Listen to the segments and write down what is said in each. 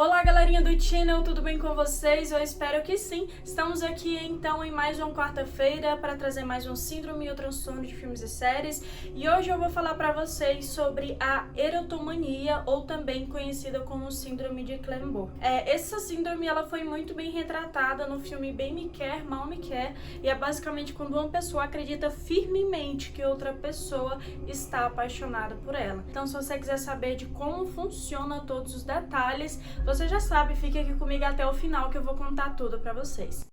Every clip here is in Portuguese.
Olá galerinha do channel, tudo bem com vocês? Eu espero que sim. Estamos aqui então em mais uma quarta-feira para trazer mais um síndrome e o transtorno de filmes e séries. E hoje eu vou falar para vocês sobre a erotomania, ou também conhecida como síndrome de Clenbourne. Essa síndrome ela foi muito bem retratada no filme Bem Me Quer, Mal Me Quer, e é basicamente quando uma pessoa acredita firmemente que outra pessoa está apaixonada por ela. Então, se você quiser saber de como funciona todos os detalhes, você já sabe, fique aqui comigo até o final que eu vou contar tudo pra vocês.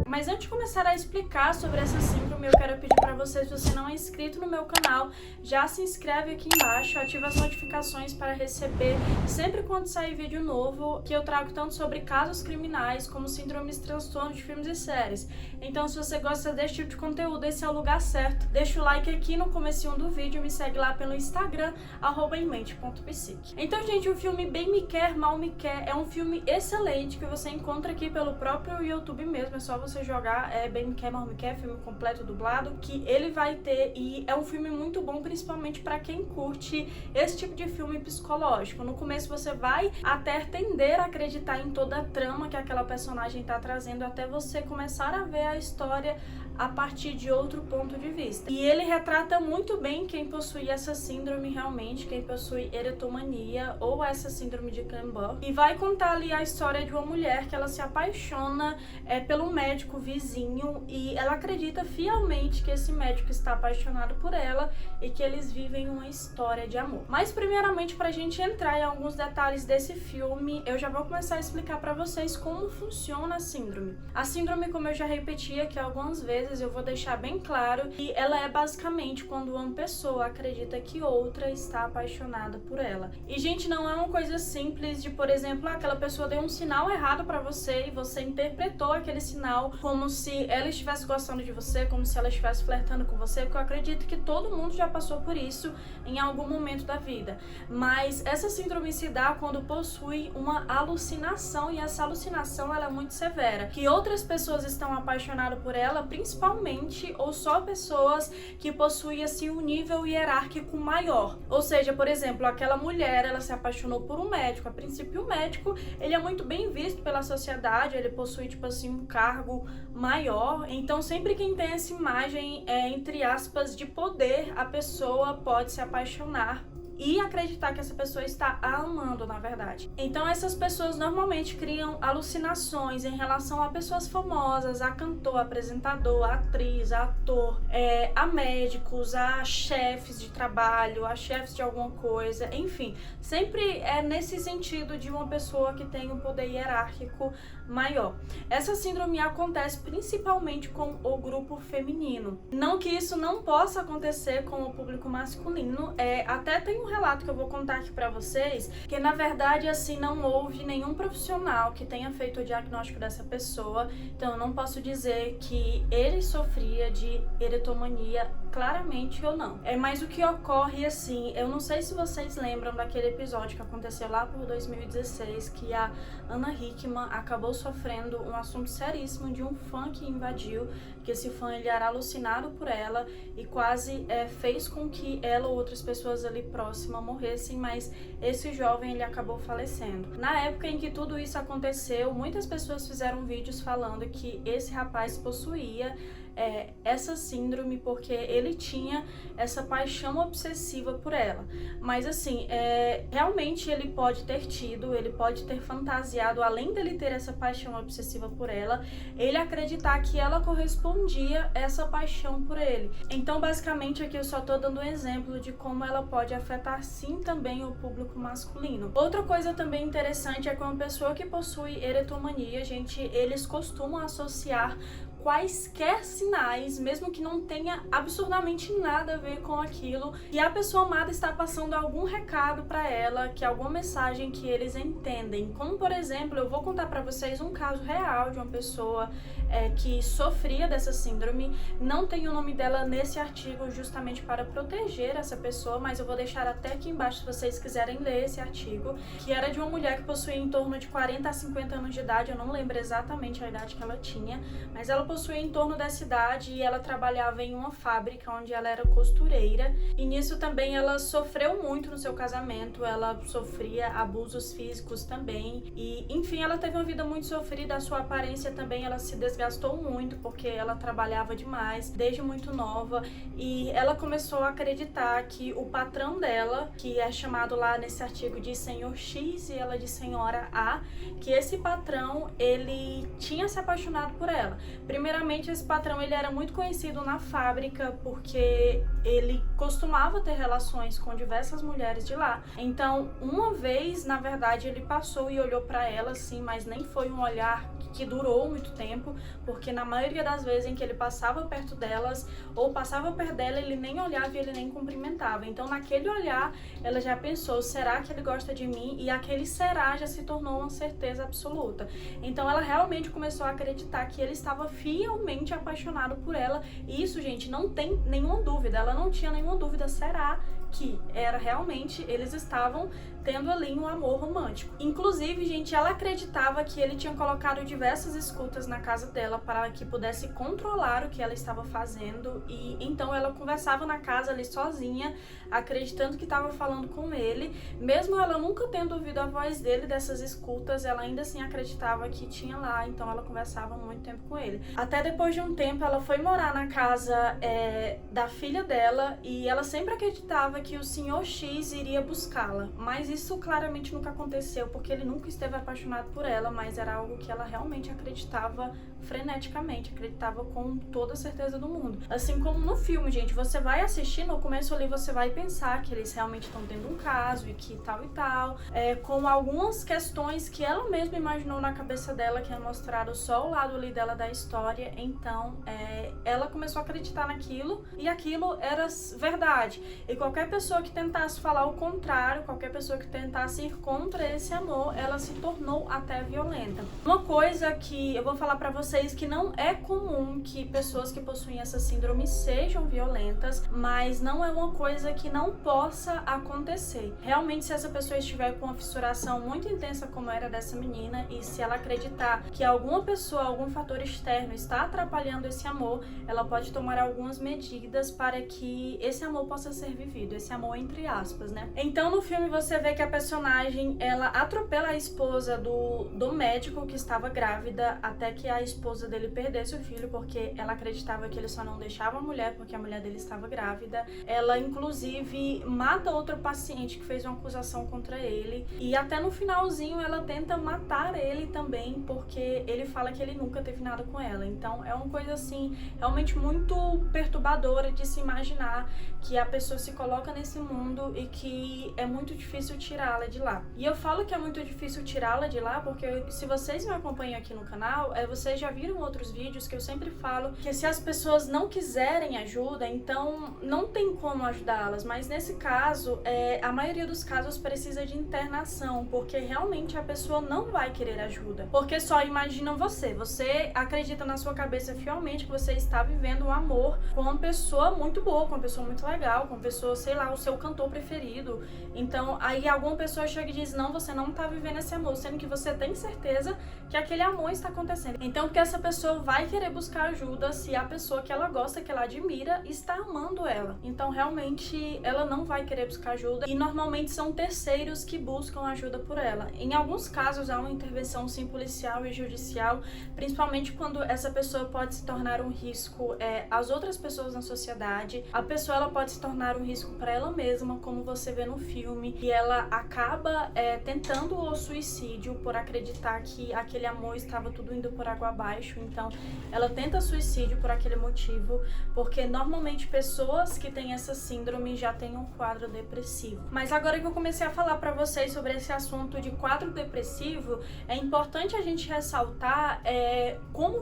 Mas antes de começar a explicar sobre essa síndrome, eu quero pedir para você, se você não é inscrito no meu canal, já se inscreve aqui embaixo, ativa as notificações para receber sempre quando sair vídeo novo, que eu trago tanto sobre casos criminais como síndromes e transtornos de filmes e séries. Então, se você gosta desse tipo de conteúdo, esse é o lugar certo. Deixa o like aqui no comecinho do vídeo, me segue lá pelo Instagram, @emmente.psique. Então, gente, o filme Bem Me Quer, Mal Me Quer é um filme excelente que você encontra aqui pelo próprio YouTube mesmo, é só você jogar Bem Me Quer, Mal Me Quer, filme completo dublado, que ele vai ter, e é um filme muito bom, principalmente para quem curte esse tipo de filme psicológico. No começo você vai até tender a acreditar em toda a trama que aquela personagem tá trazendo, até você começar a ver a história a partir de outro ponto de vista. E ele retrata muito bem quem possui essa síndrome realmente, quem possui erotomania ou essa síndrome de Clenbourne, e vai contar ali a história de uma mulher que ela se apaixona pelo médico vizinho, e ela acredita fielmente que esse médico está apaixonado por ela e que eles vivem uma história de amor. Mas primeiramente, pra gente entrar em alguns detalhes desse filme, eu já vou começar a explicar pra vocês como funciona a síndrome. A síndrome, como eu já repeti aqui algumas vezes, eu vou deixar bem claro que ela é basicamente quando uma pessoa acredita que outra está apaixonada por ela. E, gente, não é uma coisa simples de, por exemplo, aquela pessoa deu um sinal errado pra você e você interpretou aquele sinal como se ela estivesse gostando de você, como se ela estivesse flertando com você, porque eu acredito que todo mundo já passou por isso em algum momento da vida. Mas essa síndrome se dá quando possui uma alucinação, e essa alucinação ela é muito severa, que outras pessoas estão apaixonadas por ela, principalmente ou só pessoas que possuem assim um nível hierárquico maior. Ou seja, por exemplo, aquela mulher, ela se apaixonou por um médico. A princípio, o médico, ele é muito bem visto pela sociedade, ele possui tipo assim um cargo maior. Então, sempre quem tem essa imagem entre aspas de poder, a pessoa pode se apaixonar e acreditar que essa pessoa está a amando, na verdade. Então, essas pessoas normalmente criam alucinações em relação a pessoas famosas, a cantor, apresentador, a atriz, a ator, a médicos, a chefes de trabalho, a chefes de alguma coisa, enfim. Sempre é nesse sentido de uma pessoa que tem um poder hierárquico maior. Essa síndrome acontece principalmente com o grupo feminino. Não que isso não possa acontecer com o público masculino, até tem um relato que eu vou contar aqui pra vocês, que na verdade assim não houve nenhum profissional que tenha feito o diagnóstico dessa pessoa, então eu não posso dizer que ele sofria de erotomania claramente ou não. Mas o que ocorre assim, eu não sei se vocês lembram daquele episódio que aconteceu lá por 2016, que a Ana Hickman acabou sofrendo um assunto seríssimo de um fã que invadiu, que esse fã ele era alucinado por ela e quase fez com que ela ou outras pessoas ali próximas morressem, mas esse jovem ele acabou falecendo. Na época em que tudo isso aconteceu, muitas pessoas fizeram vídeos falando que esse rapaz possuía essa síndrome porque ele tinha essa paixão obsessiva por ela. Mas assim, realmente ele pode ter tido, ele pode ter fantasiado, além dele ter essa paixão obsessiva por ela, ele acreditar que ela correspondia a essa paixão por ele. Então, basicamente, aqui eu só tô dando um exemplo de como ela pode afetar sim também o público masculino. Outra coisa também interessante é que uma pessoa que possui erotomania, gente, eles costumam associar quaisquer sinais, mesmo que não tenha absurdamente nada a ver com aquilo, e a pessoa amada está passando algum recado para ela, que alguma mensagem que eles entendem. Como, por exemplo, eu vou contar para vocês um caso real de uma pessoa que sofria dessa síndrome. Não tem o nome dela nesse artigo justamente para proteger essa pessoa, mas eu vou deixar até aqui embaixo se vocês quiserem ler esse artigo, que era de uma mulher que possuía em torno de 40 a 50 anos de idade. Eu não lembro exatamente a idade que ela tinha, mas ela possuía em torno dessa idade e ela trabalhava em uma fábrica onde ela era costureira, e nisso também ela sofreu muito no seu casamento, ela sofria abusos físicos também, e enfim, ela teve uma vida muito sofrida. A sua aparência também, ela se desgastou muito porque ela trabalhava demais desde muito nova, e ela começou a acreditar que o patrão dela, que é chamado lá nesse artigo de Senhor X e ela de Senhora A, que esse patrão, ele tinha se apaixonado por ela. Primeiramente, esse patrão, ele era muito conhecido na fábrica porque ele costumava ter relações com diversas mulheres de lá. Então, uma vez, na verdade, ele passou e olhou para ela assim, mas nem foi um olhar que durou muito tempo, porque na maioria das vezes em que ele passava perto delas ou passava perto dela, ele nem olhava e ele nem cumprimentava. Então, naquele olhar, ela já pensou, será que ele gosta de mim? E aquele será já se tornou uma certeza absoluta. Então, ela realmente começou a acreditar que ele estava fielmente apaixonado por ela. E isso, gente, não tem nenhuma dúvida. Ela não tinha nenhuma dúvida. Será que era realmente, eles estavam tendo ali um amor romântico. Inclusive, gente, ela acreditava que ele tinha colocado diversas escutas na casa dela para que pudesse controlar o que ela estava fazendo, e então ela conversava na casa ali sozinha, acreditando que estava falando com ele. Mesmo ela nunca tendo ouvido a voz dele dessas escutas, ela ainda assim acreditava que tinha lá, então ela conversava muito tempo com ele. Até depois de um tempo, ela foi morar na casa da filha dela, e ela sempre acreditava que o Senhor X iria buscá-la, mas isso claramente nunca aconteceu, porque ele nunca esteve apaixonado por ela, mas era algo que ela realmente acreditava freneticamente, acreditava com toda a certeza do mundo. Assim como no filme, gente, você vai assistir, no começo ali você vai pensar que eles realmente estão tendo um caso e que tal e tal, com algumas questões que ela mesma imaginou na cabeça dela, que é mostrado só o lado ali dela da história. Então ela começou a acreditar naquilo, e aquilo era verdade, e qualquer pessoa que tentasse falar o contrário, qualquer pessoa que tentasse ir contra esse amor, ela se tornou até violenta. Uma coisa que eu vou falar pra vocês, que não é comum que pessoas que possuem essa síndrome sejam violentas, mas não é uma coisa que não possa acontecer. Realmente, se essa pessoa estiver com uma fissuração muito intensa como era dessa menina, e se ela acreditar que alguma pessoa, algum fator externo está atrapalhando esse amor, ela pode tomar algumas medidas para que esse amor possa ser vivido, esse amor entre aspas, né? Então, no filme você vê que a personagem, ela atropela a esposa do médico que estava grávida, até que a esposa dele perdesse o filho, porque ela acreditava que ele só não deixava a mulher porque a mulher dele estava grávida. Ela, inclusive, mata outro paciente que fez uma acusação contra ele, e até no finalzinho ela tenta matar ele também, porque ele fala que ele nunca teve nada com ela. Então, é uma coisa, assim, realmente muito perturbadora de se imaginar que a pessoa se coloca nesse mundo e que é muito difícil tirá-la de lá. E eu falo que é muito difícil tirá-la de lá porque, se vocês me acompanham aqui no canal, vocês já viram outros vídeos que eu sempre falo que se as pessoas não quiserem ajuda, então não tem como ajudá-las. Mas nesse caso, a maioria dos casos precisa de internação, porque realmente a pessoa não vai querer ajuda. Porque só imagina você acredita na sua cabeça fielmente que você está vivendo um amor com uma pessoa muito boa, com uma pessoa muito legal, com uma pessoa, sei lá, o seu cantor preferido. Então, aí alguma pessoa chega e diz, não, você não tá vivendo esse amor, sendo que você tem certeza que aquele amor está acontecendo. Então, que essa pessoa vai querer buscar ajuda se a pessoa que ela gosta, que ela admira, está amando ela. Então, realmente, ela não vai querer buscar ajuda, e normalmente são terceiros que buscam ajuda por ela. Em alguns casos, há uma intervenção, sim, policial e judicial, principalmente quando essa pessoa pode se tornar um risco às outras pessoas na sociedade. A pessoa, ela pode se tornar um risco para ela mesma, como você vê no filme, e ela acaba tentando o suicídio por acreditar que aquele amor estava tudo indo por água abaixo. Então ela tenta suicídio por aquele motivo, porque normalmente pessoas que têm essa síndrome já têm um quadro depressivo. Mas agora que eu comecei a falar para vocês sobre esse assunto de quadro depressivo, é importante a gente ressaltar como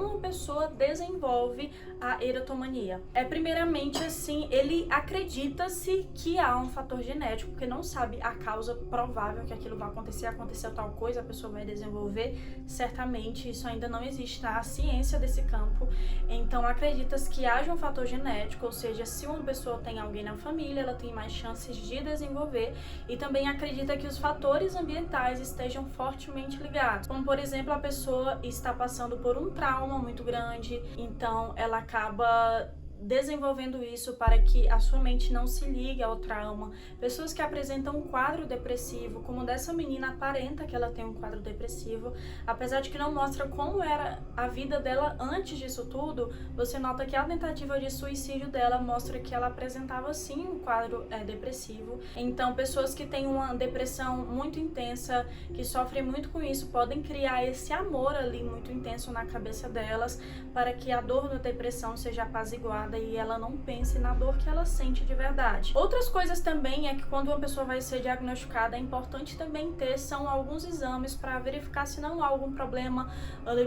uma pessoa desenvolve a erotomania. Primeiramente, assim, ele acredita Acredita-se que há um fator genético, porque não sabe a causa provável que aquilo vai acontecer, aconteceu tal coisa, a pessoa vai desenvolver, certamente isso ainda não existe na ciência desse campo. Então acredita-se que haja um fator genético, ou seja, se uma pessoa tem alguém na família, ela tem mais chances de desenvolver, e também acredita que os fatores ambientais estejam fortemente ligados, como por exemplo, a pessoa está passando por um trauma muito grande, então ela acaba desenvolvendo isso para que a sua mente não se ligue ao trauma. Pessoas que apresentam um quadro depressivo, como dessa menina, aparenta que ela tem um quadro depressivo, apesar de que não mostra como era a vida dela antes disso tudo, você nota que a tentativa de suicídio dela mostra que ela apresentava sim um quadro depressivo. Então, pessoas que têm uma depressão muito intensa, que sofrem muito com isso, podem criar esse amor ali muito intenso na cabeça delas, para que a dor da depressão seja apaziguada e ela não pense na dor que ela sente de verdade. Outras coisas também é que quando uma pessoa vai ser diagnosticada, é importante também ter alguns exames para verificar se não há algum problema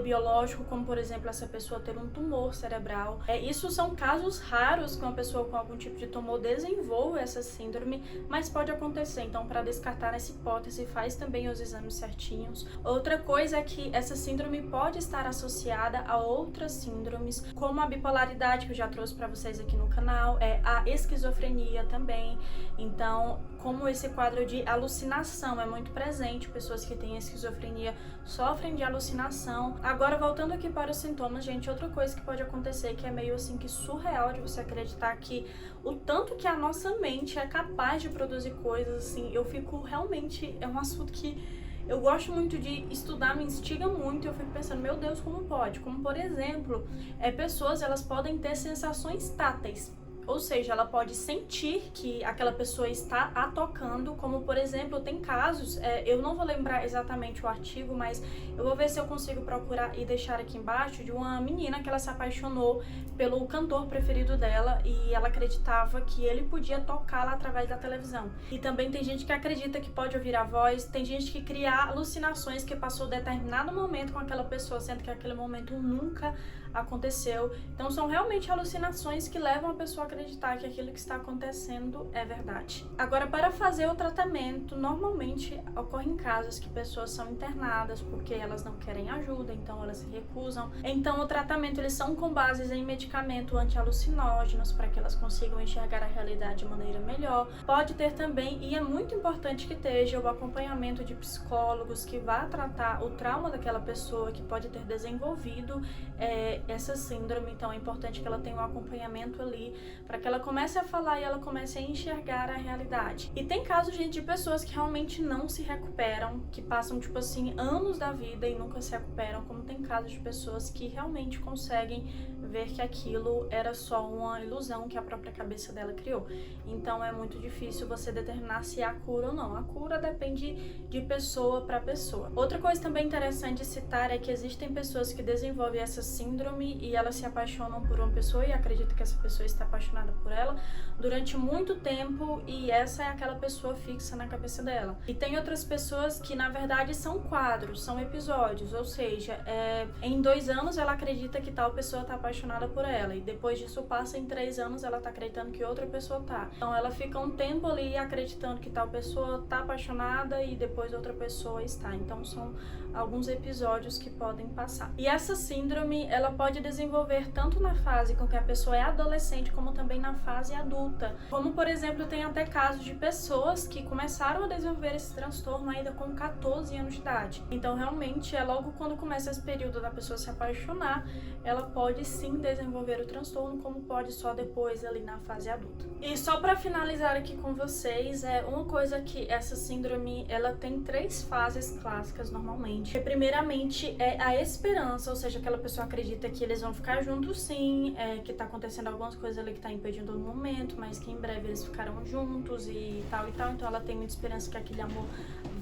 biológico, como por exemplo essa pessoa ter um tumor cerebral. Isso são casos raros que uma pessoa com algum tipo de tumor desenvolva essa síndrome, mas pode acontecer. Então, para descartar essa hipótese, faz também os exames certinhos. Outra coisa é que essa síndrome pode estar associada a outras síndromes, como a bipolaridade, que eu já trouxe para vocês aqui no canal, a esquizofrenia também. Então, como esse quadro de alucinação é muito presente, pessoas que têm esquizofrenia sofrem de alucinação. Agora, voltando aqui para os sintomas, gente, outra coisa que pode acontecer, que é meio assim que surreal de você acreditar que o tanto que a nossa mente é capaz de produzir coisas, assim, eu fico realmente, é um assunto que eu gosto muito de estudar, me instiga muito, e eu fico pensando, meu Deus, como pode? Como, por exemplo, pessoas, elas podem ter sensações táteis. Ou seja, ela pode sentir que aquela pessoa está a tocando, como por exemplo, tem casos, eu não vou lembrar exatamente o artigo, mas eu vou ver se eu consigo procurar e deixar aqui embaixo, de uma menina que ela se apaixonou pelo cantor preferido dela e ela acreditava que ele podia tocá-la através da televisão. E também tem gente que acredita que pode ouvir a voz, tem gente que cria alucinações que passou determinado momento com aquela pessoa, sendo que aquele momento nunca aconteceu. Então são realmente alucinações que levam a pessoa a acreditar que aquilo que está acontecendo é verdade. Agora, para fazer o tratamento, normalmente ocorrem casos que pessoas são internadas porque elas não querem ajuda, então elas se recusam. Então o tratamento, eles são com bases em medicamento anti-alucinógenos para que elas consigam enxergar a realidade de maneira melhor. Pode ter também, e é muito importante que esteja, o acompanhamento de psicólogos que vá tratar o trauma daquela pessoa que pode ter desenvolvido essa síndrome. Então é importante que ela tenha um acompanhamento ali para que ela comece a falar e ela comece a enxergar a realidade. E tem casos, gente, de pessoas que realmente não se recuperam, que passam, tipo assim, anos da vida e nunca se recuperam, como tem casos de pessoas que realmente conseguem ver que aquilo era só uma ilusão que a própria cabeça dela criou. Então é muito difícil você determinar se há cura ou não. A cura depende de pessoa para pessoa. Outra coisa também interessante de citar é que existem pessoas que desenvolvem essa síndrome e elas se apaixonam por uma pessoa e acreditam que essa pessoa está apaixonada por ela durante muito tempo e essa é aquela pessoa fixa na cabeça dela. E tem outras pessoas que na verdade são quadros, são episódios, ou seja, em 2 anos ela acredita que tal pessoa está apaixonada por ela e depois disso passa, em 3 anos ela está acreditando que outra pessoa tá. Então ela fica um tempo ali acreditando que tal pessoa está apaixonada e depois outra pessoa está. Então são alguns episódios que podem passar. E essa síndrome, ela pode desenvolver tanto na fase com que a pessoa é adolescente, como também na fase adulta. Como, por exemplo, tem até casos de pessoas que começaram a desenvolver esse transtorno ainda com 14 anos de idade. Então, realmente, logo quando começa esse período da pessoa se apaixonar, ela pode sim desenvolver o transtorno, como pode só depois ali na fase adulta. E só para finalizar aqui com vocês, uma coisa que essa síndrome, ela tem 3 fases clássicas normalmente. Primeiramente é a esperança, ou seja, aquela pessoa acredita que eles vão ficar juntos sim, que tá acontecendo algumas coisas ali que tá impedindo no momento, mas que em breve eles ficarão juntos e tal, então ela tem muita esperança que aquele amor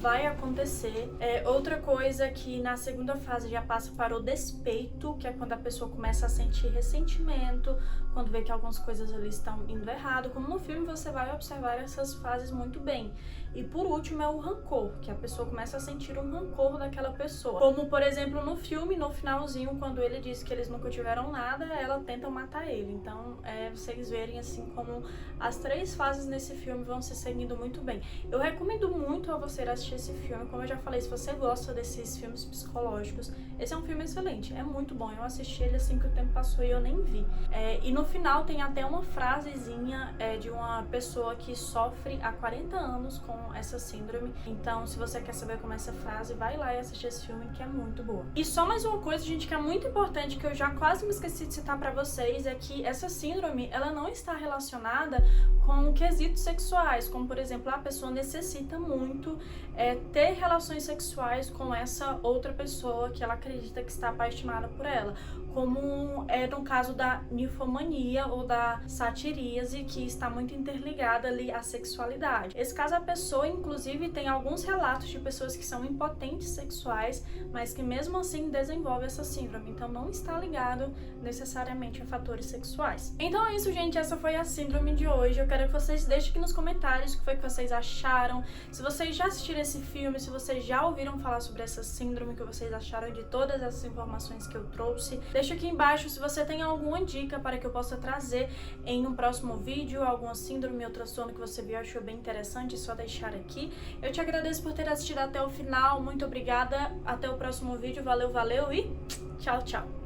vai acontecer. Outra coisa que na segunda fase já passa para o despeito, que é quando a pessoa começa a sentir ressentimento, quando vê que algumas coisas ali estão indo errado. Como no filme, você vai observar essas fases muito bem. E por último é o rancor, que a pessoa começa a sentir um rancor daquela pessoa. Como, por exemplo, no filme, no finalzinho, quando ele diz que eles nunca tiveram nada, ela tenta matar ele. Então, vocês verem assim como as 3 fases nesse filme vão se seguindo muito bem. Eu recomendo muito a você assistir esse filme. Como eu já falei, se você gosta desses filmes psicológicos, esse é um filme excelente, é muito bom. Eu assisti ele assim que o tempo passou e eu nem vi. E no final tem até uma frasezinha de uma pessoa que sofre há 40 anos com essa síndrome. Então, se você quer saber como é essa frase, vai lá e assistir esse filme, que é muito boa. E só mais uma coisa, gente, que é muito importante, que eu já quase me esqueci de citar pra vocês, é que essa síndrome, ela não está relacionada com quesitos sexuais, como, por exemplo, a pessoa necessita muito ter relações sexuais com essa outra pessoa que ela acredita que está apaixonada por ela, como é no caso da ninfomania ou da satiríase, que está muito interligada ali à sexualidade. Esse caso, a pessoa, inclusive, tem alguns relatos de pessoas que são impotentes sexuais, mas que mesmo assim desenvolvem essa síndrome, então não está ligado necessariamente a fatores sexuais. Então é isso, gente, essa foi a síndrome de hoje. Eu quero que vocês deixem aqui nos comentários o que foi que vocês acharam, se vocês já assistiram esse filme, se vocês já ouviram falar sobre essa síndrome, o que vocês acharam de todas essas informações que eu trouxe. Deixa aqui embaixo se você tem alguma dica para que eu possa trazer em um próximo vídeo, alguma síndrome ou transtorno que você viu e achou bem interessante, é só deixar aqui. Eu te agradeço por ter assistido até o final, muito obrigada, até o próximo vídeo, valeu, valeu e tchau, tchau!